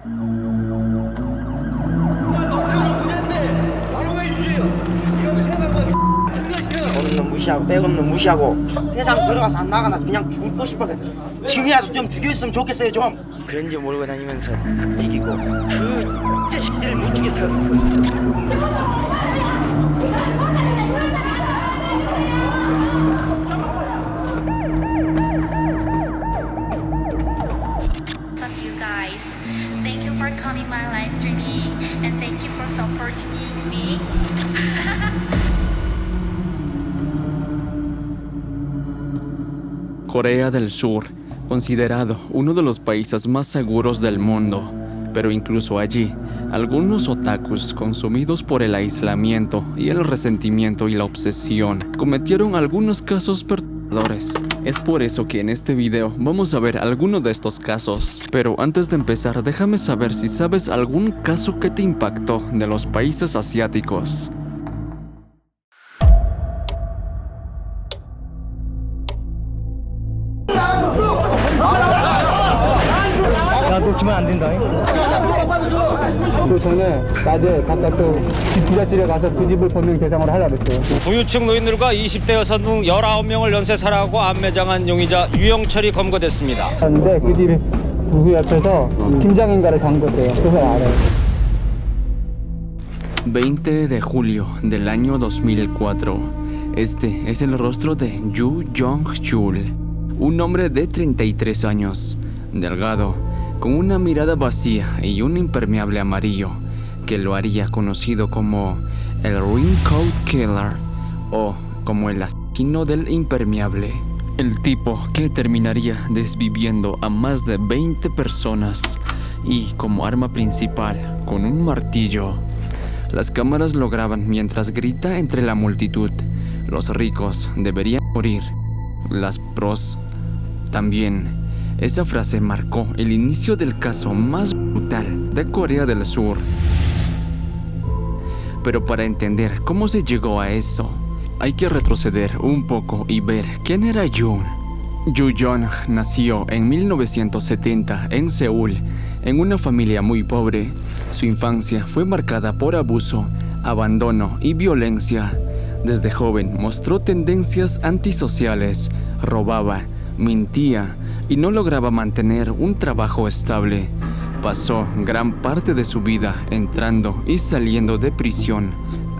없는 무시하고 백없는 무시하고 세상 들어가서 안 나가나 그냥 죽고 싶어. 지금이라도 좀 죽여있으면 좋겠어요 좀. 그런지 몰고 다니면서 이기고 그 자식들을 못 죽여서. You guys, thank you for coming my live streaming and thank you for supporting me. Corea del Sur, considerado uno de los países más seguros del mundo, pero incluso allí, algunos otakus consumidos por el aislamiento y el resentimiento y la obsesión cometieron algunos casos perturbadores. Es por eso que en este video vamos a ver algunos de estos casos. Pero antes de empezar, déjame saber si sabes algún caso que te impactó de los países asiáticos. 야, 너 주면 안 된다. 또 전에 낮에 잠깐 또 부잣집에 가서 그 집을 범행 대상으로 하려고 했어요. 부유층 노인들과 20대 여성 등 19명을 연쇄살해하고 암매장한 용의자 유영철이 검거됐습니다. 그런데 그 집 그 옆에서 김장인가를 담궜어요. 그래서 알아요. 20 de julio del año 2004. Este es el rostro de Yu Jong-chul, un hombre de 33 años, delgado, con una mirada vacía y un impermeable amarillo que lo haría conocido como el Raincoat Killer o como el asesino del impermeable. El tipo que terminaría desviviendo a más de 20 personas y como arma principal con un martillo. Las cámaras lo graban mientras grita entre la multitud: los ricos deberían morir, las pros también. Esa frase marcó el inicio del caso más brutal de Corea del Sur. Pero para entender cómo se llegó a eso, hay que retroceder un poco y ver quién era Yoon. Yu Jong nació en 1970 en Seúl, en una familia muy pobre. Su infancia fue marcada por abuso, abandono y violencia. Desde joven mostró tendencias antisociales, robaba, mentía y no lograba mantener un trabajo estable. Pasó gran parte de su vida entrando y saliendo de prisión.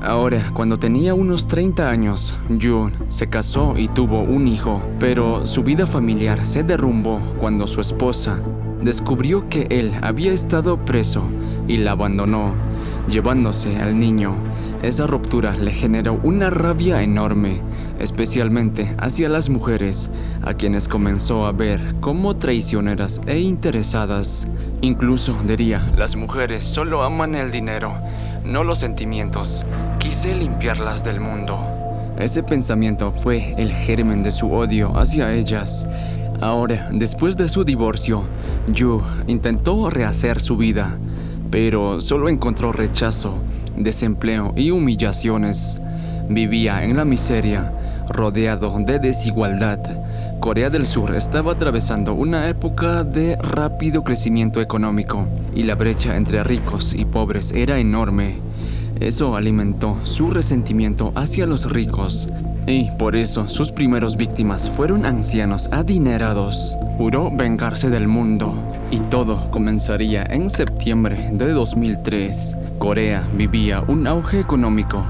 Ahora, cuando tenía unos 30 años, Yoon se casó y tuvo un hijo, pero su vida familiar se derrumbó cuando su esposa descubrió que él había estado preso y la abandonó, llevándose al niño. Esa ruptura le generó una rabia enorme, especialmente hacia las mujeres, a quienes comenzó a ver como traicioneras e interesadas. Incluso diría: las mujeres solo aman el dinero, no los sentimientos. Quise limpiarlas del mundo. Ese pensamiento fue el germen de su odio hacia ellas. Ahora, después de su divorcio, Yu intentó rehacer su vida, pero solo encontró rechazo, desempleo y humillaciones. Vivía en la miseria, rodeado de desigualdad. Corea del Sur estaba atravesando una época de rápido crecimiento económico y la brecha entre ricos y pobres era enorme. Eso alimentó su resentimiento hacia los ricos y por eso sus primeros víctimas fueron ancianos adinerados. Juró vengarse del mundo y todo comenzaría en septiembre de 2003. Corea vivía un auge económico.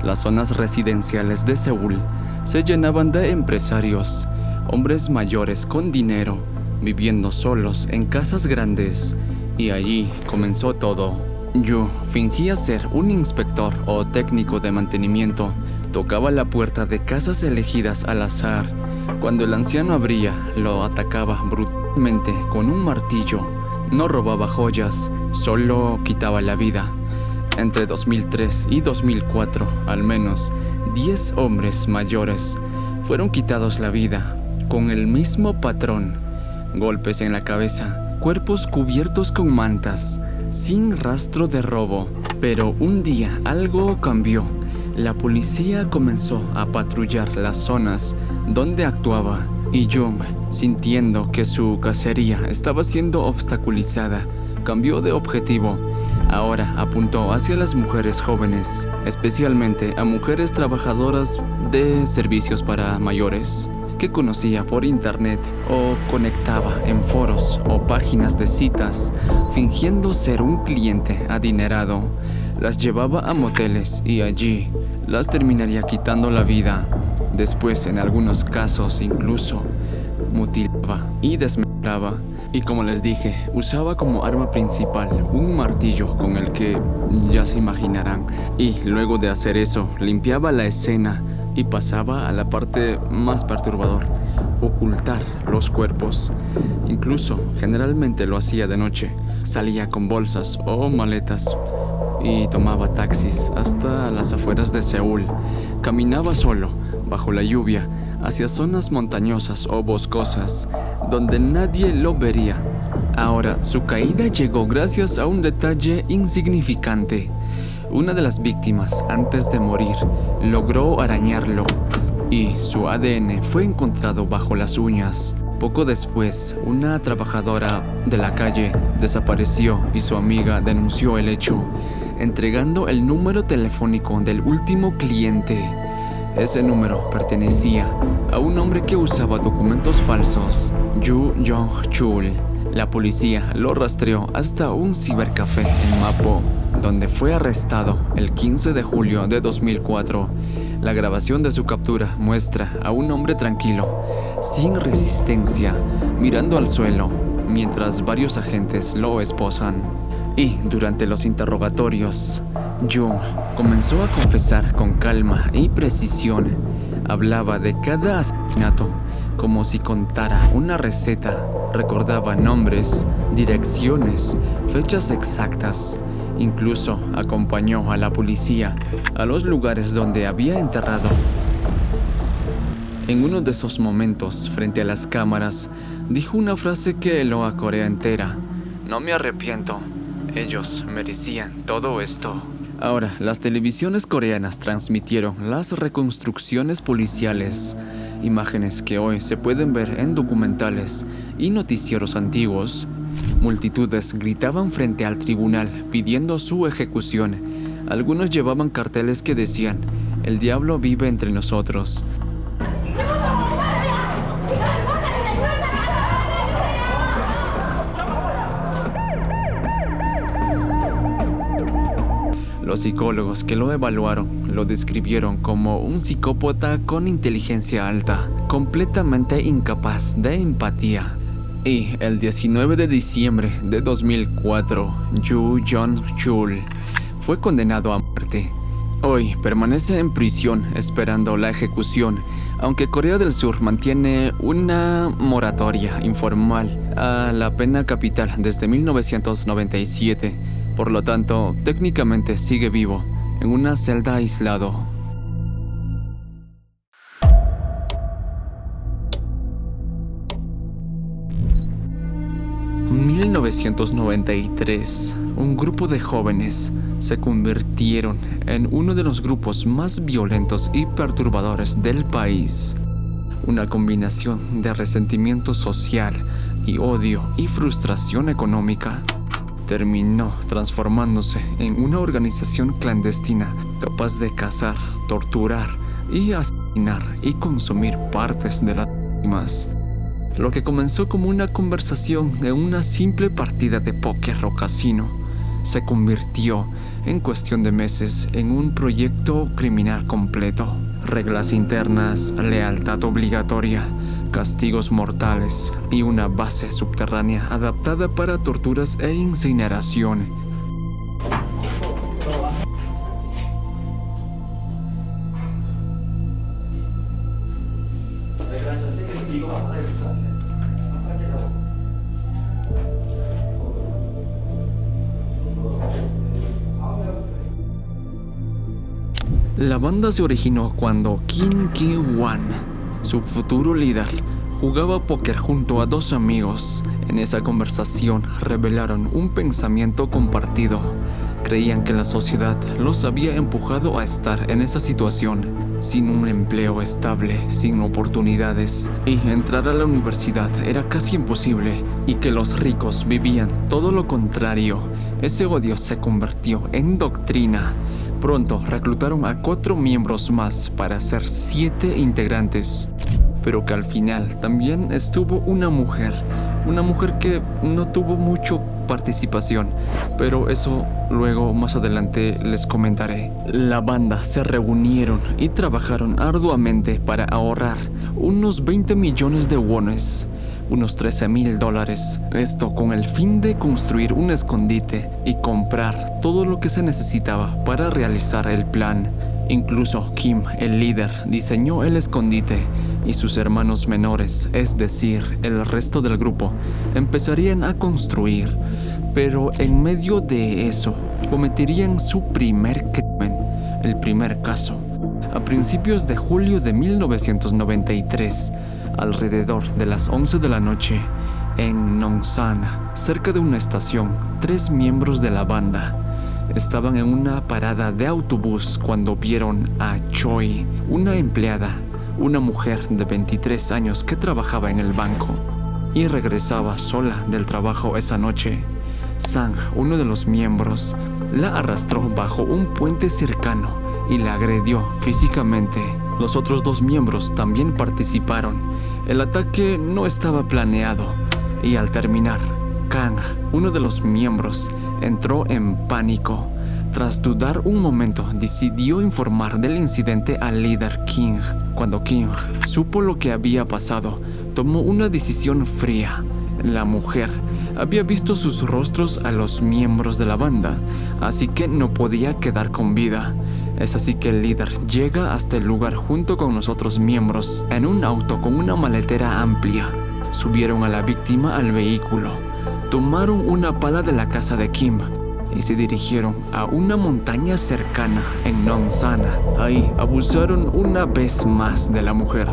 Las zonas residenciales de Seúl se llenaban de empresarios, hombres mayores con dinero, viviendo solos en casas grandes. Y allí comenzó todo. Yu fingía ser un inspector o técnico de mantenimiento. Tocaba la puerta de casas elegidas al azar. Cuando el anciano abría, lo atacaba brutalmente con un martillo. No robaba joyas, solo quitaba la vida. Entre 2003 y 2004, al menos 10 hombres mayores fueron quitados la vida, con el mismo patrón: golpes en la cabeza, cuerpos cubiertos con mantas, sin rastro de robo. Pero un día algo cambió. La policía comenzó a patrullar las zonas donde actuaba y Jung, sintiendo que su cacería estaba siendo obstaculizada, cambió de objetivo. Ahora apuntó hacia las mujeres jóvenes, especialmente a mujeres trabajadoras de servicios para mayores, que conocía por internet o conectaba en foros o páginas de citas, fingiendo ser un cliente adinerado. Las llevaba a moteles y allí las terminaría quitando la vida. Después, en algunos casos, incluso mutilaba y desmembraba. Y como les dije, usaba como arma principal un martillo con el que ya se imaginarán. Y luego de hacer eso, limpiaba la escena y pasaba a la parte más perturbadora: ocultar los cuerpos. Incluso, generalmente lo hacía de noche. Salía con bolsas o maletas y tomaba taxis hasta las afueras de Seúl. Caminaba solo, bajo la lluvia, hacia zonas montañosas o boscosas, donde nadie lo vería. Ahora, su caída llegó gracias a un detalle insignificante. Una de las víctimas, antes de morir, logró arañarlo y su ADN fue encontrado bajo las uñas. Poco después, una trabajadora de la calle desapareció y su amiga denunció el hecho, entregando el número telefónico del último cliente. Ese número pertenecía a un hombre que usaba documentos falsos, Yoo Jong-chul. La policía lo rastreó hasta un cibercafé en Mapo, donde fue arrestado el 15 de julio de 2004. La grabación de su captura muestra a un hombre tranquilo, sin resistencia, mirando al suelo, mientras varios agentes lo esposan. Y durante los interrogatorios, Jung comenzó a confesar con calma y precisión. Hablaba de cada asesinato como si contara una receta. Recordaba nombres, direcciones, fechas exactas. Incluso acompañó a la policía a los lugares donde había enterrado. En uno de esos momentos, frente a las cámaras, dijo una frase que heló a Corea entera: "No me arrepiento. Ellos merecían todo esto". Ahora, las televisiones coreanas transmitieron las reconstrucciones policiales, imágenes que hoy se pueden ver en documentales y noticieros antiguos. Multitudes gritaban frente al tribunal pidiendo su ejecución. Algunos llevaban carteles que decían: "El diablo vive entre nosotros". Los psicólogos que lo evaluaron lo describieron como un psicópata con inteligencia alta, completamente incapaz de empatía. Y el 19 de diciembre de 2004, Yoo Jong-chul fue condenado a muerte. Hoy permanece en prisión esperando la ejecución, aunque Corea del Sur mantiene una moratoria informal a la pena capital desde 1997. Por lo tanto, técnicamente sigue vivo, en una celda aislado. En 1993, un grupo de jóvenes se convirtieron en uno de los grupos más violentos y perturbadores del país. Una combinación de resentimiento social y odio y frustración económica terminó transformándose en una organización clandestina capaz de cazar, torturar y asesinar y consumir partes de las víctimas. Lo que comenzó como una conversación en una simple partida de póker o casino se convirtió en cuestión de meses en un proyecto criminal completo. Reglas internas, lealtad obligatoria, castigos mortales y una base subterránea adaptada para torturas e incineración. La banda se originó cuando Kim Ki-wan, su futuro líder, jugaba póker junto a dos amigos. En esa conversación revelaron un pensamiento compartido. creían que la sociedad los había empujado a estar en esa situación, sin un empleo estable, sin oportunidades, y entrar a la universidad era casi imposible, y que los ricos vivían todo lo contrario. Ese odio se convirtió en doctrina. Pronto reclutaron a 4 miembros más para ser 7 integrantes, pero que al final también estuvo una mujer que no tuvo mucho participación, pero eso luego más adelante les comentaré. La banda se reunieron y trabajaron arduamente para ahorrar unos 20 millones de wones, unos $13,000. Esto con el fin de construir un escondite y comprar todo lo que se necesitaba para realizar el plan. Incluso Kim, el líder, diseñó el escondite y sus hermanos menores, es decir, el resto del grupo, empezarían a construir. Pero en medio de eso, cometerían su primer crimen, el primer caso. A principios de julio de 1993, alrededor de las 11 de la noche, en Nonsan, cerca de una estación, 3 miembros de la banda estaban en una parada de autobús cuando vieron a Choi, una empleada, una mujer de 23 años que trabajaba en el banco y regresaba sola del trabajo esa noche. Sang, uno de los miembros, la arrastró bajo un puente cercano y la agredió físicamente. Los otros 2 miembros también participaron. El ataque no estaba planeado y al terminar, Kang, uno de los miembros, entró en pánico. Tras dudar un momento, decidió informar del incidente al líder King. Cuando King supo lo que había pasado, tomó una decisión fría. La mujer había visto sus rostros a los miembros de la banda, así que no podía quedar con vida. Es así que el líder llega hasta el lugar junto con los otros miembros en un auto con una maletera amplia. Subieron a la víctima al vehículo, tomaron una pala de la casa de Kim y se dirigieron a una montaña cercana en Nonsan. Ahí abusaron una vez más de la mujer.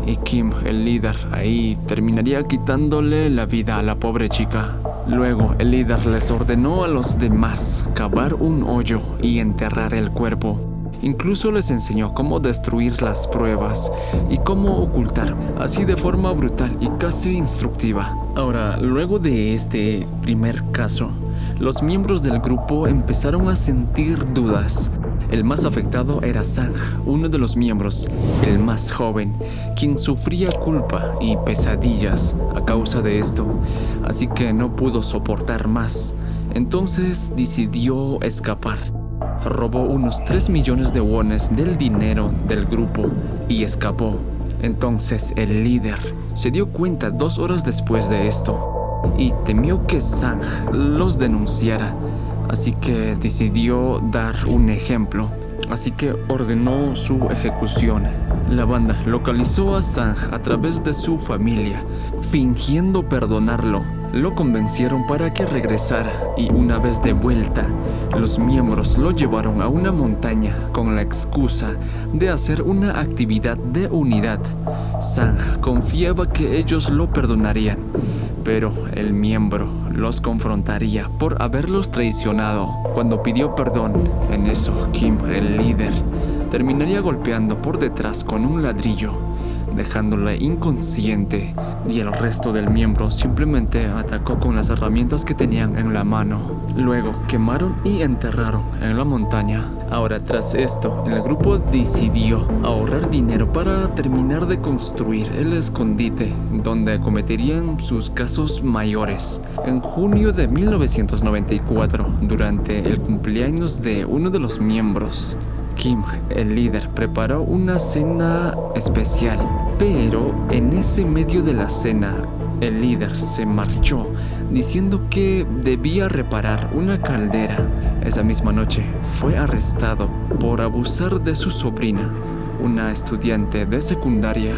Y Kim, el líder, ahí terminaría quitándole la vida a la pobre chica. Luego, el líder les ordenó a los demás cavar un hoyo y enterrar el cuerpo. Incluso les enseñó cómo destruir las pruebas y cómo ocultar, así de forma brutal y casi instructiva. Ahora, luego de este primer caso, los miembros del grupo empezaron a sentir dudas. El más afectado era Sang, uno de los miembros, el más joven, quien sufría culpa y pesadillas a causa de esto, así que no pudo soportar más. Entonces decidió escapar. Robó unos 3 millones de wones del dinero del grupo y escapó. Entonces el líder se dio cuenta 2 horas después de esto y temió que Sang los denunciara. Así que decidió dar un ejemplo. Así que ordenó su ejecución. La banda localizó a Sang a través de su familia, fingiendo perdonarlo. Lo convencieron para que regresara y una vez de vuelta, los miembros lo llevaron a una montaña con la excusa de hacer una actividad de unidad. Sang confiaba que ellos lo perdonarían, pero el miembro los confrontaría por haberlos traicionado. Cuando pidió perdón, en eso Kim, el líder, terminaría golpeando por detrás con un ladrillo, dejándole inconsciente, y el resto del miembro simplemente atacó con las herramientas que tenían en la mano. Luego quemaron y enterraron en la montaña. Ahora, tras esto, el grupo decidió ahorrar dinero para terminar de construir el escondite donde cometerían sus casos mayores. En junio de 1994, durante el cumpleaños de uno de los miembros, Kim, el líder, preparó una cena especial, pero en ese medio de la cena, el líder se marchó diciendo que debía reparar una caldera. Esa misma noche fue arrestado por abusar de su sobrina, una estudiante de secundaria.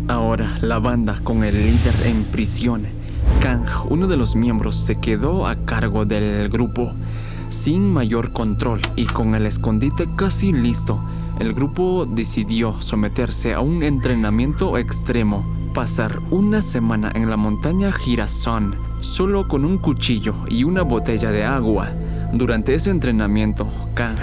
Ahora la banda con el líder en prisión, Kang, uno de los miembros, se quedó a cargo del grupo. Sin mayor control y con el escondite casi listo, el grupo decidió someterse a un entrenamiento extremo pasar una semana en la montaña Girasón solo con un cuchillo y una botella de agua. Durante ese entrenamiento, Kang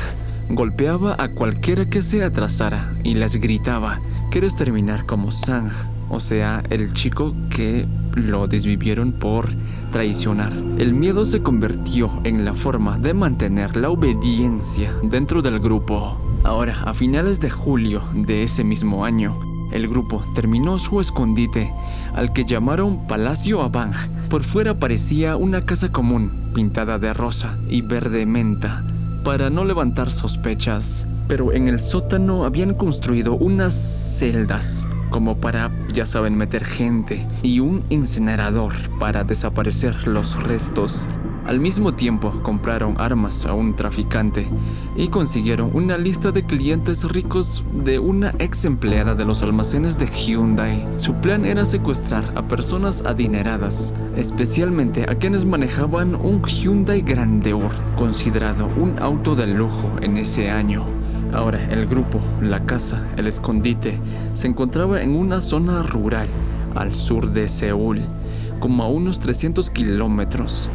golpeaba a cualquiera que se atrasara y les gritaba: ¿quieres terminar como Sang? O sea, el chico que lo desvivieron por traicionar. El miedo se convirtió en la forma de mantener la obediencia dentro del grupo. Ahora, a finales de julio de ese mismo año, el grupo terminó su escondite, al que llamaron Palacio Abang. Por fuera parecía una casa común, pintada de rosa y verde menta, para no levantar sospechas. Pero en el sótano habían construido unas celdas, como para, ya saben, meter gente, y un incinerador para desaparecer los restos. Al mismo tiempo, compraron armas a un traficante y consiguieron una lista de clientes ricos de una ex empleada de los almacenes de Hyundai. Su plan era secuestrar a personas adineradas, especialmente a quienes manejaban un Hyundai Grandeur, considerado un auto de lujo en ese año. Ahora, el grupo, la casa, el escondite, se encontraba en una zona rural, al sur de Seúl, como a unos 300 kilómetros.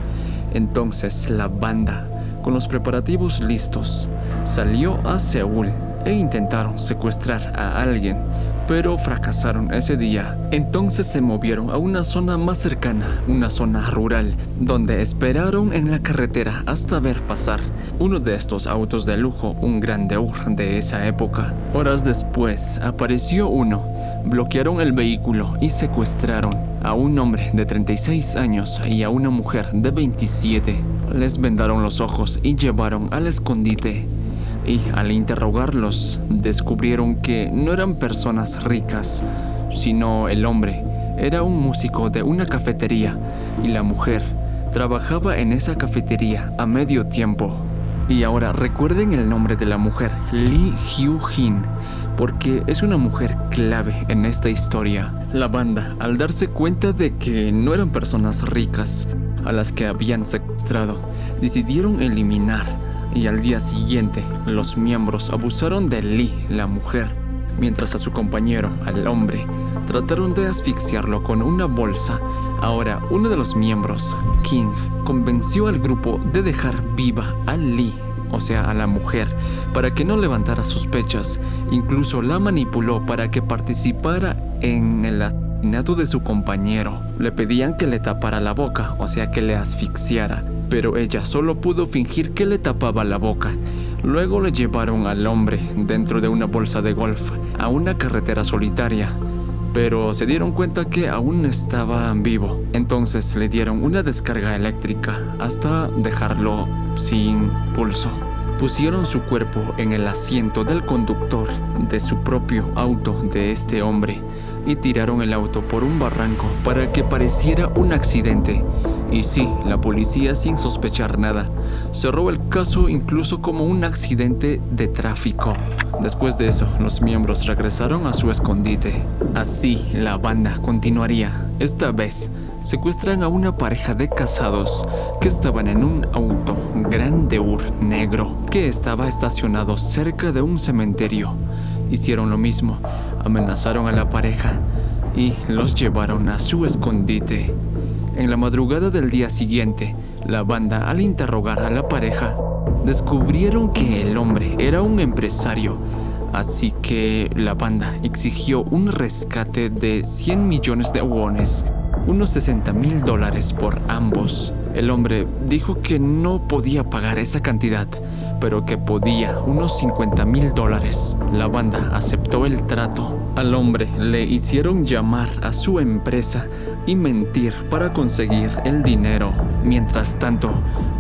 Entonces, la banda, con los preparativos listos, salió a Seúl e intentaron secuestrar a alguien, pero fracasaron ese día. Entonces se movieron a una zona más cercana, una zona rural, donde esperaron en la carretera hasta ver pasar uno de estos autos de lujo, un Grandeur de esa época. Horas después apareció uno, bloquearon el vehículo y secuestraron a un hombre de 36 años y a una mujer de 27. Les vendaron los ojos y llevaron al escondite. Y al interrogarlos, descubrieron que no eran personas ricas, sino el hombre era un músico de una cafetería y la mujer trabajaba en esa cafetería a medio tiempo. Y ahora recuerden el nombre de la mujer, Lee Hyo-jin, porque es una mujer clave en esta historia. La banda, al darse cuenta de que no eran personas ricas a las que habían secuestrado, decidieron eliminar. Y al día siguiente, los miembros abusaron de Lee, la mujer, mientras a su compañero, al hombre, trataron de asfixiarlo con una bolsa. Ahora, uno de los miembros, King, convenció al grupo de dejar viva a Lee, o sea, a la mujer, para que no levantara sospechas. Incluso la manipuló para que participara en el asesinato de su compañero. Le pedían que le tapara la boca, o sea, que le asfixiara, pero ella solo pudo fingir que le tapaba la boca. Luego le llevaron al hombre dentro de una bolsa de golf a una carretera solitaria, pero se dieron cuenta que aún estaba vivo. Entonces le dieron una descarga eléctrica hasta dejarlo sin pulso. Pusieron su cuerpo en el asiento del conductor de su propio auto de este hombre y tiraron el auto por un barranco para que pareciera un accidente. Y sí, la policía, sin sospechar nada, cerró el caso incluso como un accidente de tráfico. Después de eso, los miembros regresaron a su escondite. Así, la banda continuaría. Esta vez, secuestran a una pareja de casados que estaban en un auto Grandeur negro que estaba estacionado cerca de un cementerio. Hicieron lo mismo, amenazaron a la pareja y los llevaron a su escondite. En la madrugada del día siguiente, la banda, al interrogar a la pareja, descubrieron que el hombre era un empresario, así que la banda exigió un rescate de 100 millones de wones, unos $60,000 por ambos. El hombre dijo que no podía pagar esa cantidad, pero que podía unos $50,000. La banda aceptó el trato. Al hombre le hicieron llamar a su empresa y mentir para conseguir el dinero. Mientras tanto,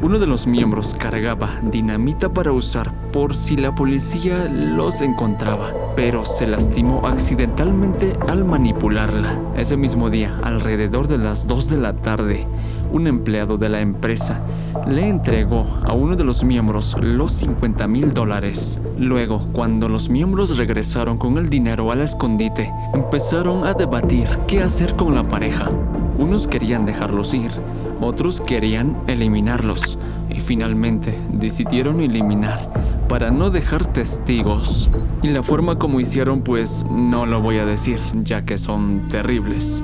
uno de los miembros cargaba dinamita para usar por si la policía los encontraba, pero se lastimó accidentalmente al manipularla. Ese mismo día, alrededor de las 2 de la tarde, un empleado de la empresa le entregó a uno de los miembros los $50,000. Luego, cuando los miembros regresaron con el dinero al escondite, empezaron a debatir qué hacer con la pareja. Unos querían dejarlos ir, otros querían eliminarlos y finalmente decidieron eliminar para no dejar testigos. Y la forma como hicieron, pues no lo voy a decir, ya que son terribles.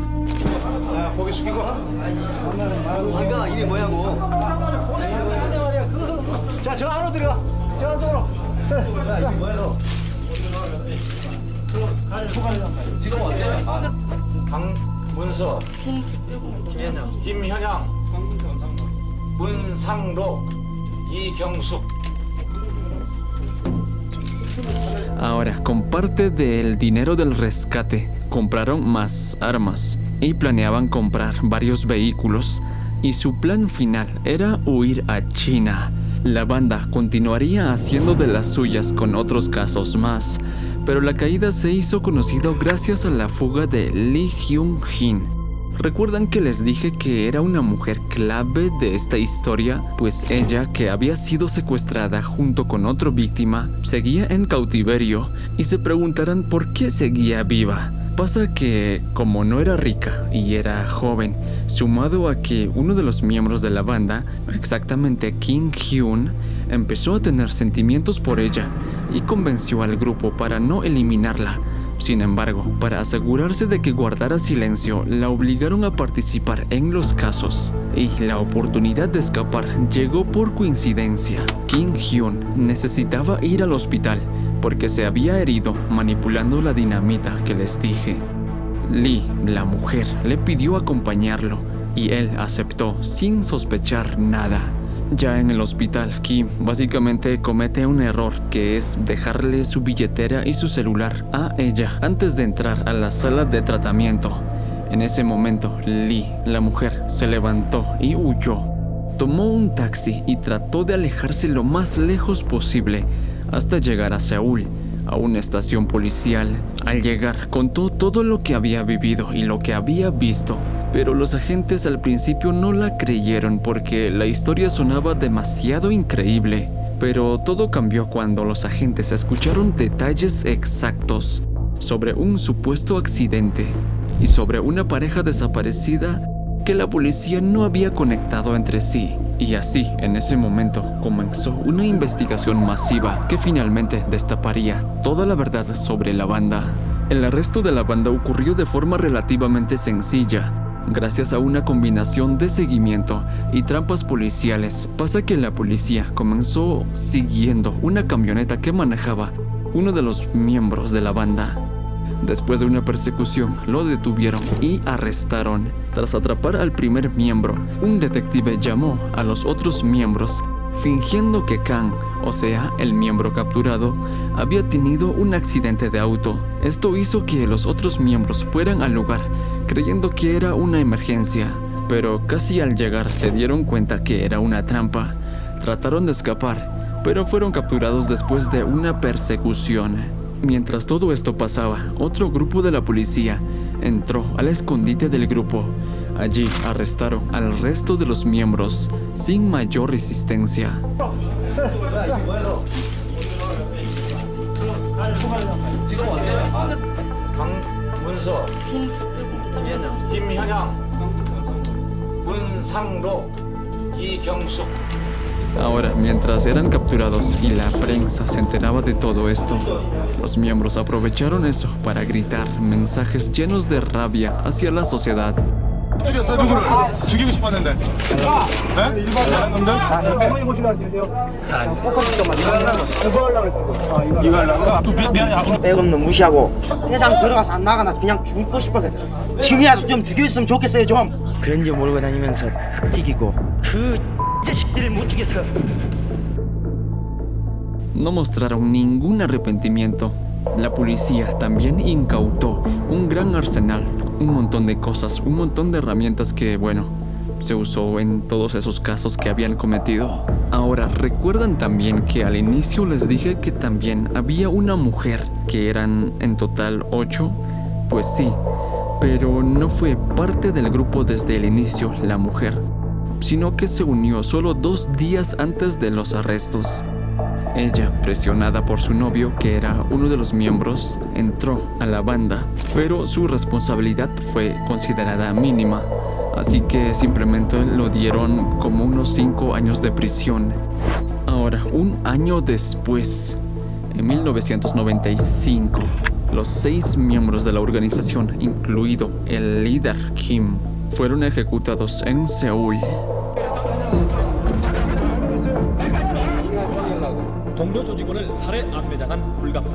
강문서, 김현양, 문상로, 이경숙. Ahora, con parte del dinero del rescate, compraron más armas y planeaban comprar varios vehículos, y su plan final era huir a China. La banda continuaría haciendo de las suyas con otros casos más, pero la caída se hizo conocido gracias a la fuga de Lee Hyun-jin. ¿Recuerdan que les dije que era una mujer clave de esta historia? Pues ella, que había sido secuestrada junto con otra víctima, seguía en cautiverio, y se preguntarán por qué seguía viva. Pasa que, como no era rica y era joven, sumado a que uno de los miembros de la banda, exactamente Kim Hyun, empezó a tener sentimientos por ella y convenció al grupo para no eliminarla. Sin embargo, para asegurarse de que guardara silencio, la obligaron a participar en los casos, y la oportunidad de escapar llegó por coincidencia. Kim Hyun necesitaba ir al hospital porque se había herido manipulando la dinamita que les dije. Lee, la mujer, le pidió acompañarlo y él aceptó sin sospechar nada. Ya en el hospital, Kim básicamente comete un error, que es dejarle su billetera y su celular a ella antes de entrar a la sala de tratamiento. En ese momento, Lee, la mujer, se levantó y huyó. Tomó un taxi y trató de alejarse lo más lejos posible hasta llegar a Seúl, a una estación policial. Al llegar, contó todo lo que había vivido y lo que había visto, pero los agentes al principio no la creyeron porque la historia sonaba demasiado increíble. Pero todo cambió cuando los agentes escucharon detalles exactos sobre un supuesto accidente y sobre una pareja desaparecida que la policía no había conectado entre sí. Y así, en ese momento, comenzó una investigación masiva que finalmente destaparía toda la verdad sobre la banda. El arresto de la banda ocurrió de forma relativamente sencilla, gracias a una combinación de seguimiento y trampas policiales. Pasa que la policía comenzó siguiendo una camioneta que manejaba uno de los miembros de la banda. Después de una persecución, lo detuvieron y arrestaron. Tras atrapar al primer miembro, un detective llamó a los otros miembros, fingiendo que Kang, o sea, el miembro capturado, había tenido un accidente de auto. Esto hizo que los otros miembros fueran al lugar, creyendo que era una emergencia. Pero casi al llegar se dieron cuenta que era una trampa. Trataron de escapar, pero fueron capturados después de una persecución. Mientras todo esto pasaba, otro grupo de la policía entró al escondite del grupo. Allí arrestaron al resto de los miembros sin mayor resistencia. 강문서, 김현양, 문상로, 이경숙. Ahora, mientras eran capturados y la prensa se enteraba de todo esto, los miembros aprovecharon eso para gritar mensajes llenos de rabia hacia la sociedad. 죽였어 누구를? 죽이고 싶었는데. 네? 일반 놈들? 어머니 보시면 할 수 있어요? 이거 하려고? 미안해. 백 없는 무시하고 세상 들어가서 안 나가나 그냥 죽고 싶었거든. 지금이라도 좀 죽여줬으면 좋겠어요 좀. 그런 줄 모르고 다니면서 튀기고 그 자식들을 못 죽여서. No mostraron ningún arrepentimiento. La policía también incautó un gran arsenal, un montón de cosas, un montón de herramientas que, bueno, se usó en todos esos casos que habían cometido. Ahora, ¿recuerdan también que al inicio les dije que también había una mujer, que eran en total 8? Pues sí, pero no fue parte del grupo desde el inicio la mujer, sino que se unió solo 2 días antes de los arrestos. Ella, presionada por su novio, que era uno de los miembros, entró a la banda, pero su responsabilidad fue considerada mínima, así que simplemente lo dieron como unos 5 años de prisión. Ahora, un año después, en 1995, los 6 miembros de la organización, incluido el líder Kim, fueron ejecutados en Seúl. 동료 조직원을 살해 안매장한 불감사.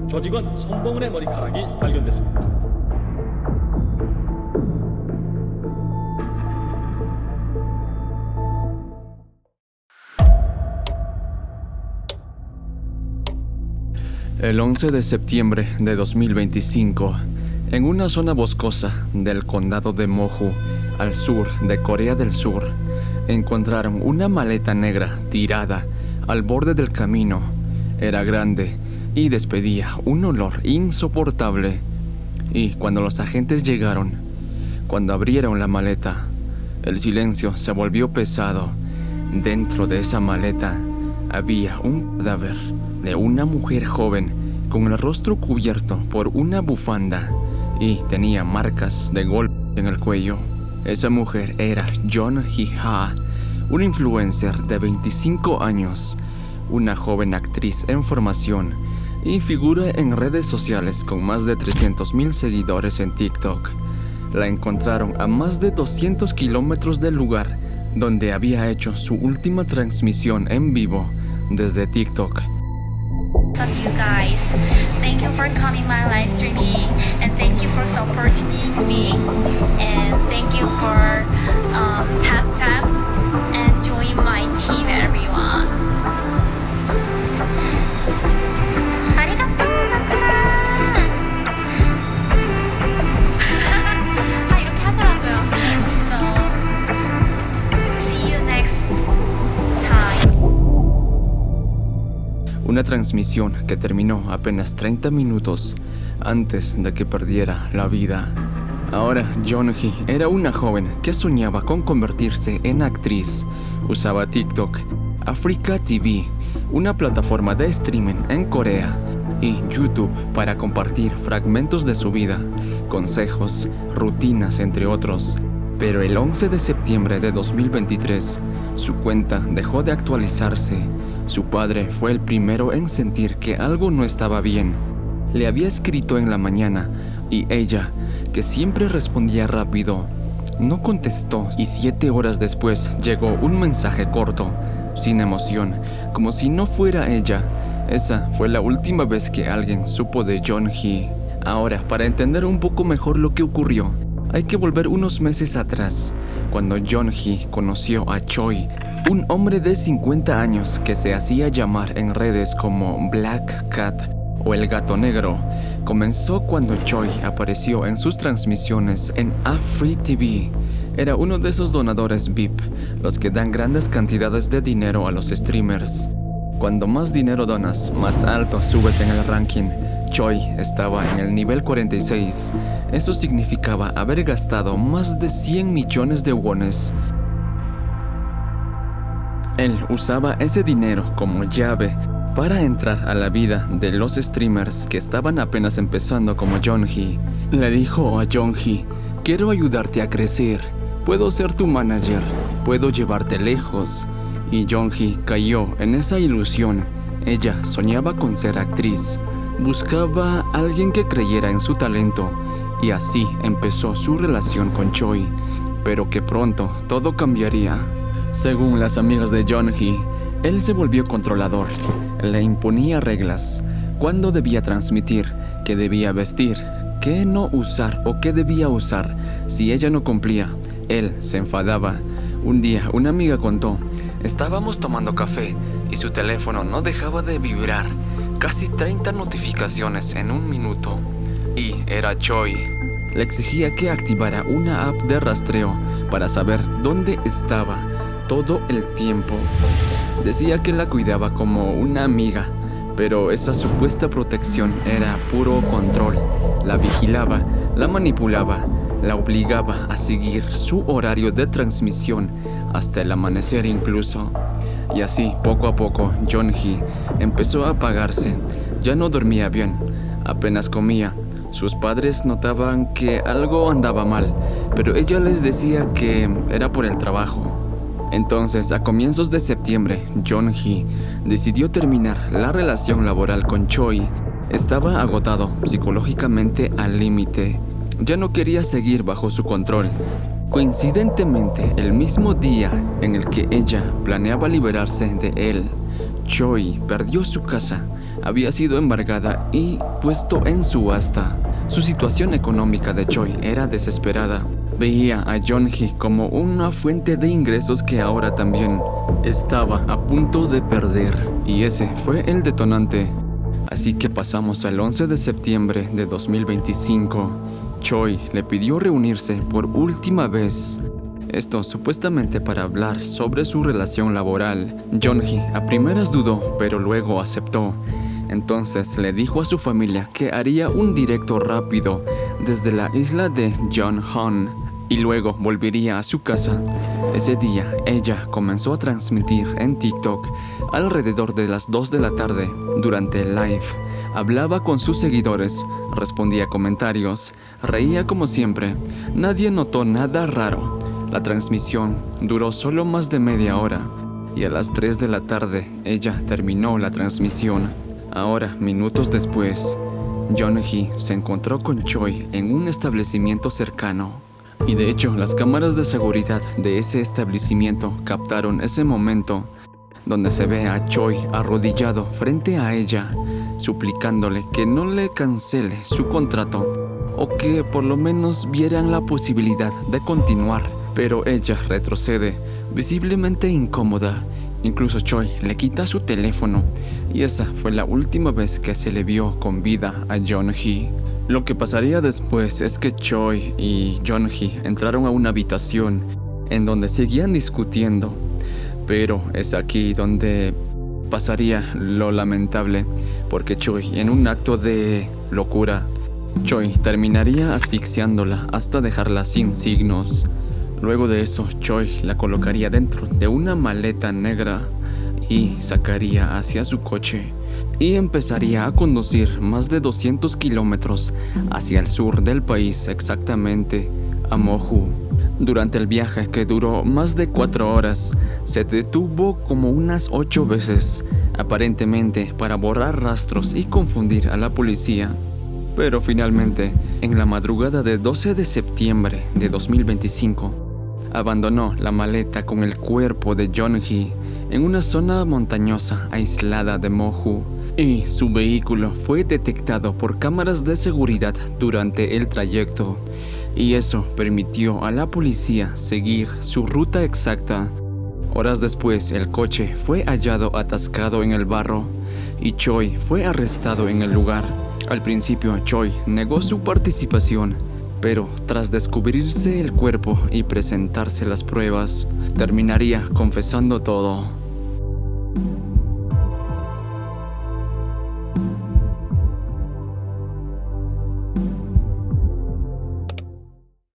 조직원 손봉은의 머리카락이 발견됐습니다. El 11 de septiembre de 2025, en una zona boscosa del condado de Moju, al sur de Corea del Sur, encontraron una maleta negra tirada al borde del camino. Era grande y despedía un olor insoportable. Y cuando los agentes llegaron, cuando abrieron la maleta, el silencio se volvió pesado. Dentro de esa maleta había un cadáver de una mujer joven con el rostro cubierto por una bufanda y tenía marcas de golpe en el cuello. Esa mujer era Jeon Hee-ha, un influencer de 25 años, una joven actriz en formación y figura en redes sociales con más de 300,000 seguidores en TikTok. La encontraron a más de 200 kilómetros del lugar donde había hecho su última transmisión en vivo desde TikTok. Of you guys, thank you for coming my live streaming, and thank you for supporting me, and thank you for tap tap and join my team, everyone. Arigatou, Sakura. 다 이렇게 하더라고요. So see you next time. Una transmisión que terminó apenas 30 minutos antes de que perdiera la vida. Ahora, Jeon-hee era una joven que soñaba con convertirse en actriz. Usaba TikTok, Africa TV, una plataforma de streaming en Corea, y YouTube para compartir fragmentos de su vida, consejos, rutinas, entre otros. Pero el 11 de septiembre de 2023, su cuenta dejó de actualizarse. Su padre fue el primero en sentir que algo no estaba bien. Le había escrito en la mañana y ella, que siempre respondía rápido, no contestó, y 7 horas después llegó un mensaje corto, sin emoción, como si no fuera ella. Esa fue la última vez que alguien supo de Jeon-hee. Ahora, para entender un poco mejor lo que ocurrió, hay que volver unos meses atrás, cuando Jeon-hee conoció a Choi, un hombre de 50 años que se hacía llamar en redes como Black Cat o el Gato Negro. Comenzó cuando Choi apareció en sus transmisiones en Afri TV. Era uno de esos donadores VIP, los que dan grandes cantidades de dinero a los streamers. Cuando más dinero donas, más alto subes en el ranking. Choi estaba en el nivel 46. Eso significaba haber gastado más de 100 millones de wones. Él usaba ese dinero como llave para entrar a la vida de los streamers que estaban apenas empezando como Jeon-hee. Le dijo a Jeon-hee: quiero ayudarte a crecer, puedo ser tu manager, puedo llevarte lejos. Y Jeon-hee cayó en esa ilusión. Ella soñaba con ser actriz, buscaba a alguien que creyera en su talento, y así empezó su relación con Choi, pero que pronto todo cambiaría. Según las amigas de Jeon-hee, él se volvió controlador, le imponía reglas, cuándo debía transmitir, qué debía vestir, qué no usar o qué debía usar. Si ella no cumplía, él se enfadaba. Un día una amiga contó: estábamos tomando café y su teléfono no dejaba de vibrar, casi 30 notificaciones en un minuto. Y era Choi. Le exigía que activara una app de rastreo para saber dónde estaba todo el tiempo. Decía que la cuidaba como una amiga, pero esa supuesta protección era puro control. La vigilaba, la manipulaba, la obligaba a seguir su horario de transmisión hasta el amanecer incluso. Y así, poco a poco, Jeon-hee empezó a apagarse. Ya no dormía bien, apenas comía. Sus padres notaban que algo andaba mal, pero ella les decía que era por el trabajo. Entonces, a comienzos de septiembre, Jeon-hee decidió terminar la relación laboral con Choi. Estaba agotado psicológicamente al límite. Ya no quería seguir bajo su control. Coincidentemente, el mismo día en el que ella planeaba liberarse de él, Choi perdió su casa, había sido embargada y puesto en subasta. Su situación económica de Choi era desesperada. Veía a Jeon-hee como una fuente de ingresos que ahora también estaba a punto de perder. Y ese fue el detonante. Así que pasamos al 11 de septiembre de 2025. Choi le pidió reunirse por última vez. Esto supuestamente para hablar sobre su relación laboral. Jeon-hee a primeras dudó, pero luego aceptó. Entonces le dijo a su familia que haría un directo rápido desde la isla de Jeonhon y luego volvería a su casa. Ese día ella comenzó a transmitir en TikTok alrededor de las 2 de la tarde durante el live. Hablaba con sus seguidores, respondía comentarios, reía como siempre. Nadie notó nada raro. La transmisión duró solo más de media hora y a las 3 de la tarde ella terminó la transmisión. Ahora, minutos después, Jeon-hee se encontró con Choi en un establecimiento cercano. Y de hecho, las cámaras de seguridad de ese establecimiento captaron ese momento donde se ve a Choi arrodillado frente a ella, suplicándole que no le cancele su contrato o que por lo menos vieran la posibilidad de continuar. Pero ella retrocede, visiblemente incómoda. Incluso Choi le quita su teléfono y esa fue la última vez que se le vio con vida a Jeon-hee. Lo que pasaría después es que Choi y Jeon-hee entraron a una habitación en donde seguían discutiendo. Pero es aquí donde pasaría lo lamentable, porque Choi, en un acto de locura, Choi terminaría asfixiándola hasta dejarla sin signos. Luego de eso, Choi la colocaría dentro de una maleta negra y sacaría hacia su coche y empezaría a conducir más de 200 kilómetros hacia el sur del país, exactamente a Moju. Durante el viaje, que duró más de 4 horas, se detuvo como unas 8 veces, aparentemente para borrar rastros y confundir a la policía. Pero finalmente, en la madrugada del 12 de septiembre de 2025, abandonó la maleta con el cuerpo de Jeon-hee en una zona montañosa aislada de Moju, y su vehículo fue detectado por cámaras de seguridad durante el trayecto, y eso permitió a la policía seguir su ruta exacta. Horas después, el coche fue hallado atascado en el barro y Choi fue arrestado en el lugar. Al principio, Choi negó su participación, pero tras descubrirse el cuerpo y presentarse las pruebas, terminaría confesando todo.